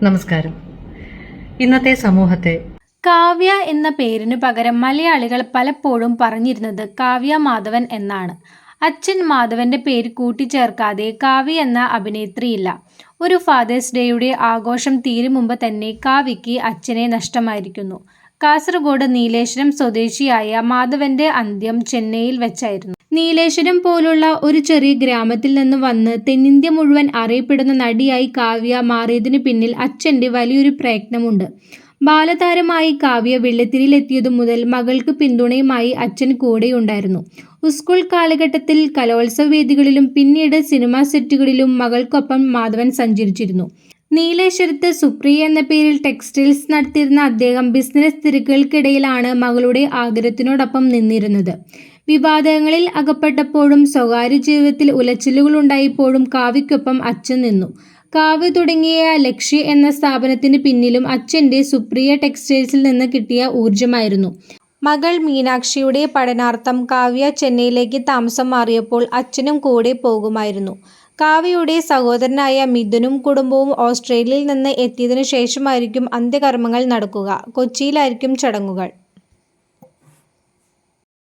നമസ്കാരം. ഇന്നത്തെ സമൂഹത്തെ കാവ്യ എന്ന പേരിനു പകരം മലയാളികൾ പലപ്പോഴും പറഞ്ഞിരുന്നത് കാവ്യ മാധവൻ എന്നാണ്. അച്ഛൻ മാധവന്റെ പേര് കൂട്ടിച്ചേർക്കാതെ കാവ്യ എന്ന അഭിനേത്രിയില്ല. ഒരു ഫാദേഴ്സ് ഡേയുടെ ആഘോഷം തീരും മുമ്പ് തന്നെ കാവ്യയ്ക്ക് അച്ഛനെ നഷ്ടമായിരിക്കുന്നു. കാസർഗോഡ് നീലേശ്വരം സ്വദേശിയായ മാധവന്റെ അന്ത്യം ചെന്നൈയിൽ വെച്ചായിരുന്നു. നീലേശ്വരം പോലുള്ള ഒരു ചെറിയ ഗ്രാമത്തിൽ നിന്ന് വന്ന് തെന്നിന്ത്യ മുഴുവൻ അറിയപ്പെടുന്ന നടിയായി കാവ്യ മാറിയതിനു പിന്നിൽ അച്ഛന്റെ വലിയൊരു പ്രയത്നമുണ്ട്. ബാലതാരമായി കാവ്യ വെള്ളിത്തിരയിലെത്തിയതു മുതൽ മകൾക്ക് പിന്തുണയുമായി അച്ഛൻ കൂടെയുണ്ടായിരുന്നു. സ്കൂൾ കാലഘട്ടത്തിൽ കലോത്സവ വേദികളിലും പിന്നീട് സിനിമാ സെറ്റുകളിലും മകൾക്കൊപ്പം മാധവൻ സഞ്ചരിച്ചിരുന്നു. നീലേശ്വരത്ത് സുപ്രിയ എന്ന പേരിൽ ടെക്സ്റ്റൈൽസ് നടത്തിയിരുന്ന അദ്ദേഹം ബിസിനസ് തിരക്കുകൾക്കിടയിലാണ് മകളുടെ ആഗ്രഹത്തിനോടൊപ്പം നിന്നിരുന്നത്. വിവാദങ്ങളിൽ അകപ്പെട്ടപ്പോഴും സ്വകാര്യ ജീവിതത്തിൽ ഉലച്ചിലുകളുണ്ടായപ്പോഴും കാവ്യയ്ക്കൊപ്പം അച്ഛൻ നിന്നു. കാവ്യ തുടങ്ങിയ ലക്ഷ്യ എന്ന സ്ഥാപനത്തിന് പിന്നിലും അച്ഛൻ്റെ സുപ്രിയ ടെക്സ്റ്റൈൽസിൽ നിന്ന് കിട്ടിയ ഊർജമായിരുന്നു. മകൾ മീനാക്ഷിയുടെ പഠനാർത്ഥം കാവ്യ ചെന്നൈയിലേക്ക് താമസം മാറിയപ്പോൾ അച്ഛനും കൂടെ പോകുമായിരുന്നു. കാവ്യയുടെ സഹോദരനായ മിഥുനും കുടുംബവും ഓസ്ട്രേലിയയിൽ നിന്ന് എത്തിയതിനു ശേഷമായിരിക്കും അന്ത്യകർമ്മങ്ങൾ നടക്കുക. കൊച്ചിയിലായിരിക്കും ചടങ്ങുകൾ.